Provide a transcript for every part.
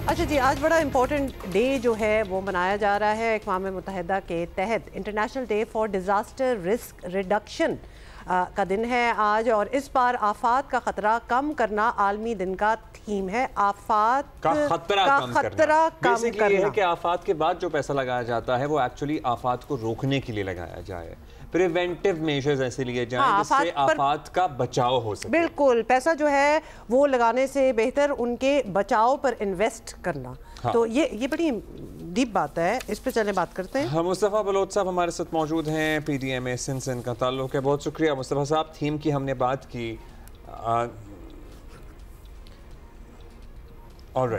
اچھا جی، آج بڑا امپورٹنٹ ڈے جو ہے وہ منایا جا رہا ہے اقوام متحدہ کے تحت، international day for disaster risk reduction کا دن ہے آج، اور اس بار آفات کا خطرہ کم کرنا عالمی دن کا تھیم ہے۔ آفات کا خطرہ کم کرنا کرنا یہ ہے کہ آفات کے بعد جو پیسہ لگایا جاتا ہے وہ ایکچولی آفات کو روکنے کے لیے لگایا جائے، پریونٹیو میجرز ایسے لیے جائیں جس سے آفات کا بچاؤ ہو سکے۔ بالکل، پیسہ جو ہے وہ لگانے سے بہتر ان کے بچاؤ پر انویسٹ کرنا، تو یہ بڑی ڈیپ بات ہے، اس پہ چلیں بات کرتے ہیں۔ مصطفیٰ بلوچ صاحب ہمارے ساتھ موجود ہیں، پی ڈی ایم اے سندھ سے ان کا تعلق ہے۔ بہت شکریہ مصطفیٰ صاحب، تھیم کی ہم نے بات کی۔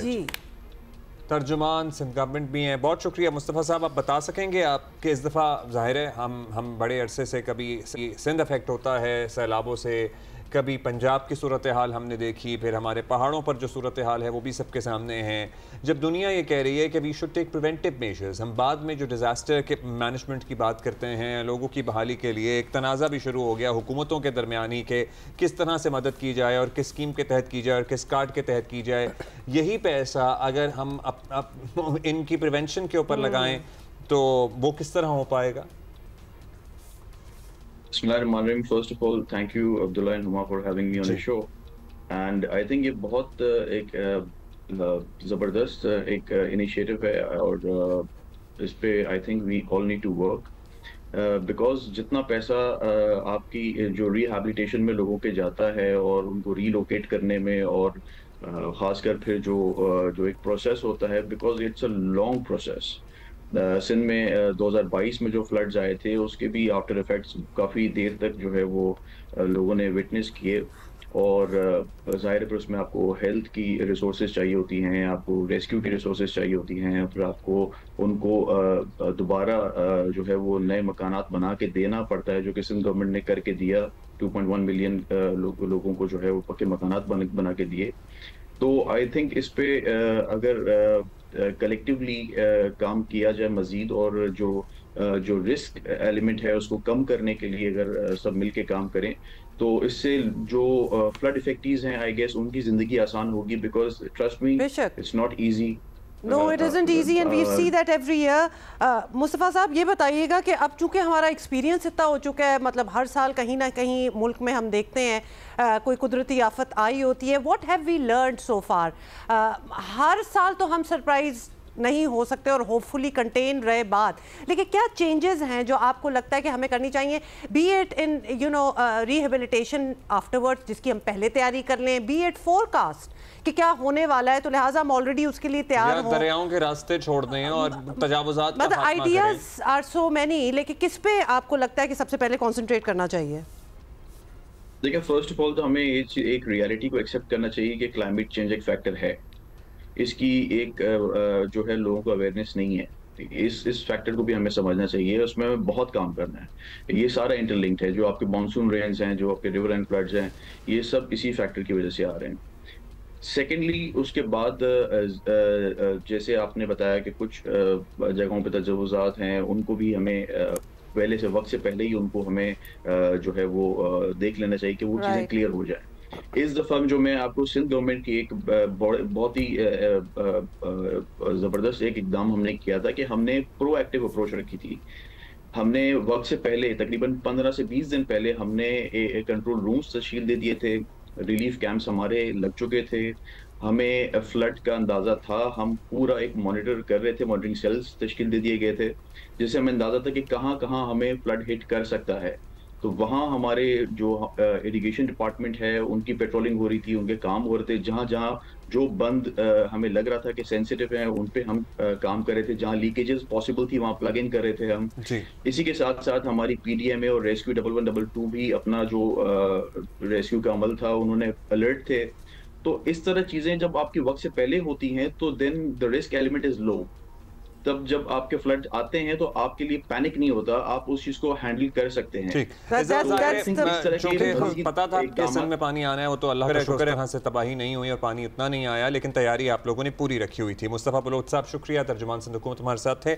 جی ترجمان سندھ گورنمنٹ بھی ہیں، بہت شکریہ مصطفیٰ صاحب۔ آپ بتا سکیں گے آپ کہ اس دفعہ ظاہر ہے ہم بڑے عرصے سے کبھی سندھ افیکٹ ہوتا ہے سیلابوں سے، کبھی پنجاب کی صورتحال ہم نے دیکھی، پھر ہمارے پہاڑوں پر جو صورتحال ہے وہ بھی سب کے سامنے ہیں۔ جب دنیا یہ کہہ رہی ہے کہ we should take preventive measures, ہم بعد میں جو ڈیزاسٹر کے مینجمنٹ کی بات کرتے ہیں، لوگوں کی بحالی کے لیے ایک تنازع بھی شروع ہو گیا حکومتوں کے درمیانی کہ کس طرح سے مدد کی جائے اور کس اسکیم کے تحت کی جائے اور کس کارڈ کے تحت کی جائے۔ یہی پیسہ اگر ہم ان کی پریونشن کے اوپر لگائیں تو وہ کس طرح ہو پائے گا؟ Bismillahirrahmanirrahim. First of all, thank you Abdullah and Huma for having me on the show. And I think یہ بہت ایک زبردست ایک انیشیٹو ہے اور اس پہ I think we all need to work. Because جتنا پیسہ آپ کی جو ریہیبلیٹیشن میں لوگوں کے جاتا ہے اور ان کو ری لوکیٹ کرنے میں، اور خاص کر پھر جو ایک پروسیس ہوتا ہے، because it's a long process. Sindh میں 2022 میں جو فلڈز آئے تھے اس کے بھی آفٹر ایفیکٹس کافی دیر تک جو ہے وہ لوگوں نے وٹنس کیے، اور ظاہر پر اس میں آپ کو ہیلتھ کی ریسورسز چاہیے ہوتی ہیں، آپ کو ریسکیو کی ریسورسز چاہیے ہوتی ہیں، پھر آپ کو ان کو دوبارہ جو ہے وہ نئے مکانات بنا کے دینا پڑتا ہے، جو کہ سندھ گورنمنٹ نے کر کے دیا، 2.1 ملین لوگوں کو جو ہے وہ پکے مکانات بنا کے دیے۔ تو آئی تھنک اس پہ اگر کلیکٹیولی کام کیا جائے مزید، اور جو رسک ایلیمنٹ ہے اس کو کم کرنے کے لیے اگر سب مل کے کام کریں، تو اس سے جو فلڈ افیکٹیز ہیں آئی گیس ان کی زندگی آسان ہوگی، because trust me it's not easy. No, it isn't easy and we see that every year. مصطفیٰ صاحب یہ بتائیے گا کہ اب چونکہ ہمارا ایکسپیرینس اتنا ہو چکا ہے، مطلب ہر سال کہیں نہ کہیں ملک میں ہم دیکھتے ہیں کوئی قدرتی آفت آئی ہوتی ہے، what have we learned so far؟ ہر سال تو ہم سرپرائز نہیں ہو سکتے اور ہوپ فلی کنٹین رہے بات، لیکن کیا چینجز ہیں جو آپ کو لگتا ہے کہ ہمیں کرنی چاہیے، بی ایٹ ان ریہیبلیٹیشن آفٹرورڈ، جس کی ہم پہلے تیاری کر لیں، بی ایٹ فور کاسٹ کہ کیا ہونے والا ہے، تو لہٰذا ہم آلریڈی اس کے لیے تیار ہوں، دریاؤں کے راستے چھوڑ دیں اور تجاوزات کا خاتمہ کریں۔ آئیڈیاز آر سو مینی، لیکن کس پہ آپ کو لگتا ہے کہ سب سے پہلے کانسنٹریٹ کرنا چاہیے؟ دیکھیں، فرسٹ آف آل تو ہمیں ایک ریالٹی کو ایکسیپٹ کرنا چاہیے کہ کلائمیٹ چینج ایک فیکٹر ہے، اس کی ایک جو ہے لوگوں کو اویئرنیس نہیں ہے، اس فیکٹر کو بھی ہمیں سمجھنا چاہیے، اس میں ہمیں بہت کام کرنا ہے۔ یہ سارا انٹر لنکڈ ہے، جو آپ کے مانسون رینز ہیں، جو آپ کے ریور اینڈ فلڈز ہیں، یہ سب اسی فیکٹر کی وجہ سے آ رہے ہیں۔ سیکنڈلی اس کے بعد جیسے آپ نے بتایا کہ کچھ جگہوں پہ تجاوزات ہیں، ان کو بھی ہمیں پہلے سے وقت سے پہلے ہی ان کو ہمیں جو ہے وہ دیکھ لینا چاہیے کہ وہ چیزیں کلیئر ہو جائیں۔ اس دفعہ جو میں آپ کو سندھ گورنمنٹ کی ایک بہت ہی زبردست ایک اقدام ہم نے کیا تھا کہ ہم نے پرو ایکٹیو اپروچ رکھی تھی۔ ہم نے وقت سے پہلے تقریباً 15 سے 20 دن پہلے ہم نے کنٹرول رومز تشکیل دے دیے تھے، ریلیف کیمپس ہمارے لگ چکے تھے، ہمیں فلڈ کا اندازہ تھا، ہم پورا ایک مانیٹر کر رہے تھے، مانیٹرنگ سیلز تشکیل دے دیے گئے تھے جس سے ہمیں اندازہ تھا کہ کہاں کہاں ہمیں فلڈ ہٹ کر سکتا ہے۔ تو وہاں ہمارے جو ایریگیشن ڈپارٹمنٹ ہے ان کی پیٹرولنگ ہو رہی تھی، ان کے کام ہو رہے تھے، جہاں جہاں جو بند ہمیں لگ رہا تھا کہ سینسیٹیو ہیں ان پہ ہم کام کر رہے تھے، جہاں لیکیجز پاسبل تھی وہاں پلگ ان کر رہے تھے ہم۔ اسی کے ساتھ ساتھ ہماری پی ڈی ایم اے اور ریسکیو 1122 بھی اپنا جو ریسکیو کا عمل تھا انہوں نے الرٹ تھے۔ تو اس طرح چیزیں جب آپ کے وقت سے پہلے ہوتی ہیں تو دین دا رسک ایلیمنٹ از لو۔ تب جب آپ کے فلڈ آتے ہیں تو آپ کے لیے پینک نہیں ہوتا، آپ اس چیز کو ہینڈل کر سکتے ہیں۔ چونکہ پتا تھا کہ سندھ میں پانی آنا ہے، وہ تو اللہ کا شکر ہے وہاں سے تباہی نہیں ہوئی اور پانی اتنا نہیں آیا، لیکن تیاری آپ لوگوں نے پوری رکھی ہوئی تھی۔ مصطفیٰ بلوچ صاحب شکریہ، ترجمان سندھ حکومت ہمارے ساتھ تھے۔